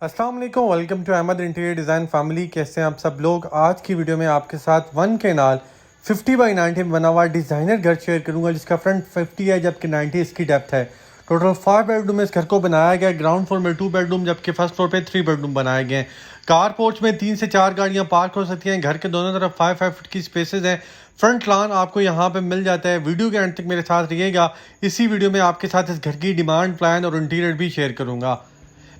अस्सलाम वालेकुम, welcome to Ahmad interior design family. कैसे हैं आप सब लोग। आज की वीडियो में आपके साथ 1 के नाल 50x90 में बना हुआ डिज़ाइनर घर शेयर करूंगा, जिसका फ्रंट 50 है जबकि 90 इसकी डेप्थ है। टोटल 5 बेडरूम में इस घर को बनाया गया है। ग्राउंड फ्लोर में 2 बेडरूम जबकि फर्स्ट फ्लोर पे 3 बेडरूम बनाए गए हैं। कार पोर्च में 3 से 4 गाड़ियां पार्क हो सकती हैं। घर के दोनों तरफ 5 फीट की स्पेसेस हैं। फ्रंट लॉन आपको यहाँ पे मिल जाता है। वीडियो के एंड तक मेरे साथ रहिएगा। इसी वीडियो में आपके साथ इस घर की डिमांड प्लान और इंटीरियर भी शेयर करूंगा।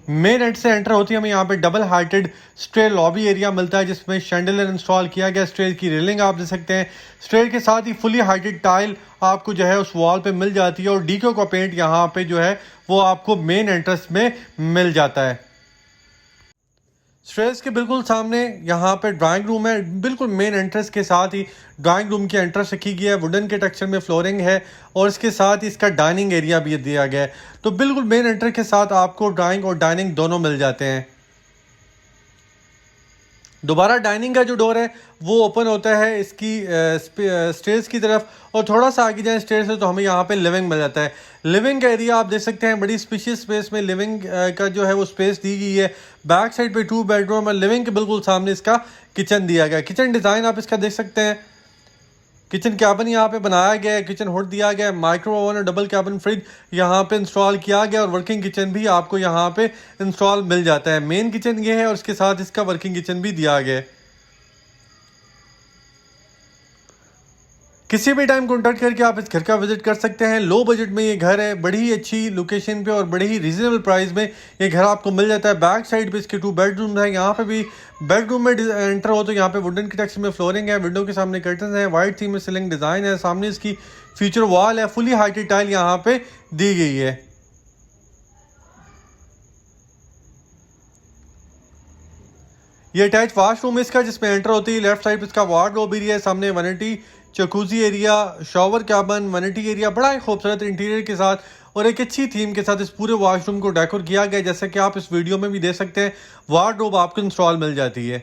मेन एंड से एंटर होती है हमें यहाँ पे डबल हार्टेड स्ट्रेयर लॉबी एरिया मिलता है, जिसमें शैंडलियर इंस्टॉल किया गया। स्ट्रेयर की रेलिंग आप दे सकते हैं। स्ट्रेयर के साथ ही फुली हार्टेड टाइल आपको जो है उस वॉल पे मिल जाती है, और डीको का पेंट यहाँ पे जो है वो आपको मेन एंट्रेंस में मिल जाता है। स्ट्रेयर्स के बिल्कुल सामने यहाँ पे ड्राइंग रूम है। बिल्कुल मेन एंट्रेंस के साथ ही ड्राइंग रूम की एंट्रेंस रखी गई है। वुडन के टेक्सचर में फ्लोरिंग है, और इसके साथ ही इसका डाइनिंग एरिया भी दिया गया है। तो बिल्कुल मेन एंट्रेंस के साथ आपको ड्राइंग और डाइनिंग दोनों मिल जाते हैं। दोबारा डाइनिंग का जो डोर है वो ओपन होता है इसकी स्टेयर्स की तरफ, और थोड़ा सा आगे जाए स्टेयर्स से तो हमें यहाँ पे लिविंग मिल जाता है। लिविंग का एरिया आप देख सकते हैं। बड़ी स्पेशियस स्पेस में लिविंग का जो है वो स्पेस दी गई है। बैक साइड पे 2 बेडरूम और लिविंग के बिल्कुल सामने इसका किचन दिया गया है। किचन डिज़ाइन आप इसका देख सकते हैं। किचन कैबिन यहाँ पे बनाया गया है, किचन हुड दिया गया है, माइक्रो ओवन और डबल कैबिन फ्रिज यहाँ पे इंस्टॉल किया गया, और वर्किंग किचन भी आपको यहाँ पे इंस्टॉल मिल जाता है। मेन किचन ये है और इसके साथ इसका वर्किंग किचन भी दिया गया है। किसी भी टाइम कॉन्टैक्ट करके आप इस घर का विजिट कर सकते हैं। लो बजट में ये घर है, बड़ी ही अच्छी लोकेशन पे और बड़ी ही रीजनेबल प्राइस में ये घर आपको मिल जाता है। बैक साइड पे इसके 2 बेडरूम है। यहाँ पे भी बेडरूम में एंटर हो तो यहाँ पे वुडन की टेक्सचर में फ्लोरिंग है। विंडो के सामने कर्टन है। वाइट थीम में सीलिंग डिजाइन है। सामने इसकी फीचर वॉल है। फुली हाइटेड टाइल यहाँ पे दी गई है। ये अटैच वाशरूम इसका, जिसमें एंटर होती है लेफ्ट साइड पे इसका वार्डरोब एरिया है। सामने vanity jacuzzi area, shower cabin, vanity area, बड़ा ही खूबसूरत इंटीरियर के साथ और एक अच्छी थीम के साथ इस पूरे वॉशरूम को डेकोर किया गया है। जैसे कि आप इस वीडियो में भी देख सकते हैं, वार्डरोब आपको इंस्टॉल मिल जाती है।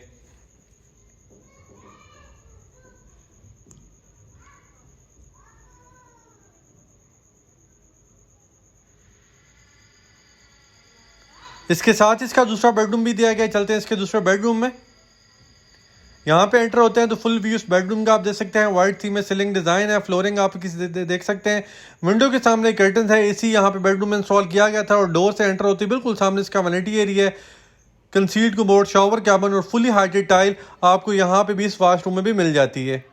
इसके साथ इसका दूसरा बेडरूम भी दिया गया है। चलते हैं इसके दूसरे बेडरूम में। यहाँ पे एंटर होते हैं तो फुल व्यू बेडरूम का आप देख सकते हैं। व्हाइट थीम में सीलिंग डिजाइन है। फ्लोरिंग आप किसी देख सकते हैं। विंडो के सामने कर्टन है। एसी यहाँ पे बेडरूम में इंस्टॉल किया गया था, और डोर से एंटर होती है बिल्कुल सामने इसका वैनिटी एरिया है। कंसील्ड कमोड, शॉवर कैबिन और फुली हाइटेड टाइल आपको यहाँ पे भी इस वाशरूम में भी मिल जाती है।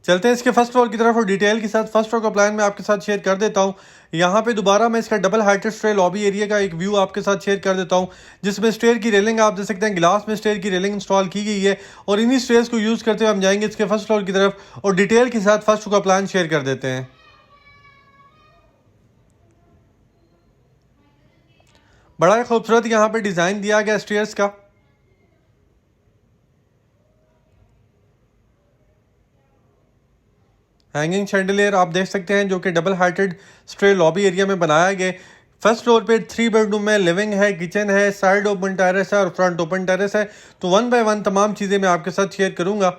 चलते हैं इसके फर्स्ट फ्लोर की तरफ और डिटेल के साथ फर्स्ट फ्लोर का प्लान मैं आपके साथ शेयर कर देता हूं। यहाँ पे दोबारा मैं इसका डबल हाइटेड स्ट्रेयर लॉबी एरिया का एक व्यू आपके साथ शेयर कर देता हूं, जिसमें स्टेयर की रेलिंग आप देख सकते हैं। ग्लास में स्टेयर की रेलिंग इंस्टॉल की गई है, और इन्हीं स्टेयर्स को यूज करते हुए हम जाएंगे इसके फर्स्ट फ्लोर की तरफ और डिटेल के साथ फर्स्ट फ्लोर का प्लान शेयर कर देते हैं। बड़ा ही खूबसूरत यहाँ पे डिजाइन दिया गया स्टेयर्स का। हैंगिंग शैंडलियर आप देख सकते हैं, जो कि double heighted stray lobby area में बनाया गया। फर्स्ट फ्लोर पे 3 बेडरूम में लिविंग है, किचन है, साइड ओपन टेरेस है और फ्रंट ओपन टेरेस है। तो 1 बाय 1 तमाम चीज़ें मैं आपके साथ शेयर करूंगा।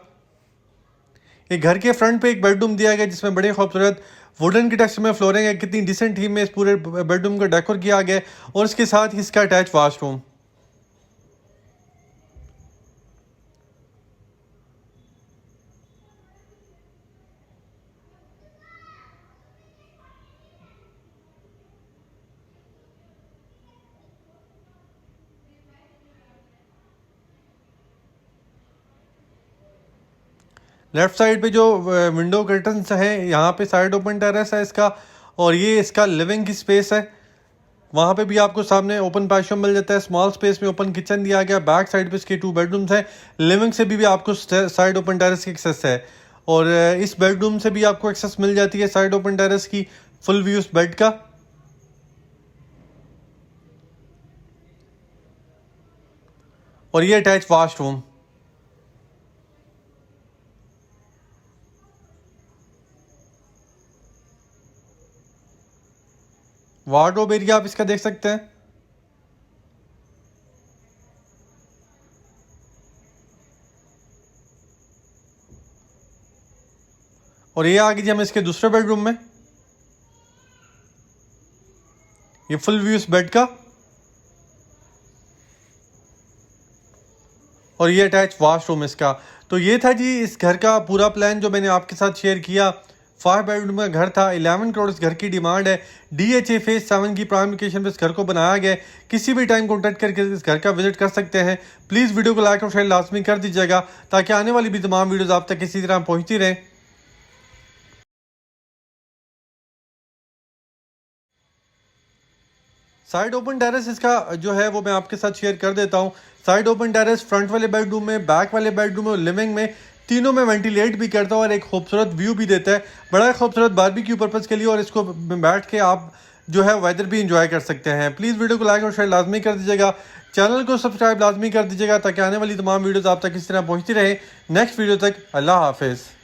ये घर के फ्रंट पे एक बेडरूम दिया गया, जिसमें बड़े खूबसूरत वुडन की टेक्सचर में फ्लोरिंग है। कितनी डिसेंट थीम में इस पूरे बेडरूम को डेकोर किया गया, और इसके साथ ही इसका अटैच वाशरूम। लेफ्ट साइड पे जो विंडो कर्टन्स हैं, यहाँ पे साइड ओपन टेरेस है इसका, और ये इसका लिविंग की स्पेस है। वहाँ पे भी आपको सामने ओपन पैशो मिल जाता है। स्मॉल स्पेस में ओपन किचन दिया गया। बैक साइड पे इसके 2 बेडरूम्स हैं। लिविंग से भी आपको साइड ओपन टेरेस की एक्सेस है, और इस बेडरूम से भी आपको एक्सेस मिल जाती है साइड ओपन टेरेस की। फुल व्यू इस बेड का, और ये अटैच वाशरूम। वार्डरोब एरिया आप इसका देख सकते हैं। और ये आ गई जी हम इसके दूसरे बेडरूम में। ये फुल व्यू इस बेड का, और ये अटैच वॉशरूम इसका। तो ये था जी इस घर का पूरा प्लान जो मैंने आपके साथ शेयर किया। 5 बेडरूम का घर था, 11 करोड़ इस घर की डिमांड है। DHA फेज 7 की प्राइम लोकेशन पे इस घर को बनाया गया है। किसी भी टाइम कॉन्टैक्ट करके इस घर का विजिट कर सकते हैं। प्लीज़ वीडियो को लाइक और शेयर लाजमी कर दीजिएगा ताकि आने वाली भी तमाम वीडियोज़ आप तक इसी तरह पहुँचती रहें। साइड ओपन टेरेस इसका जो है वो मैं आपके साथ शेयर कर देता हूँ। साइड ओपन टेरेस फ्रंट वाले बेडरूम में, बैक वाले बेडरूम में और लिविंग में, तीनों में वेंटिलेट भी करता है और एक खूबसूरत व्यू भी देता है। बड़ा खूबसूरत बारबेक्यू पर्पज़ के लिए, और इसको बैठ के आप जो है वेदर भी इंजॉय कर सकते हैं। प्लीज़ वीडियो को लाइक और शेयर लाजमी कर दीजिएगा, चैनल को सब्सक्राइब लाजमी कर दीजिएगा ताकि आने वाली तमाम वीडियोज़ आप तक इस तरह पहुँचती रहे। नेक्स्ट वीडियो तक अल्लाह हाफिज़।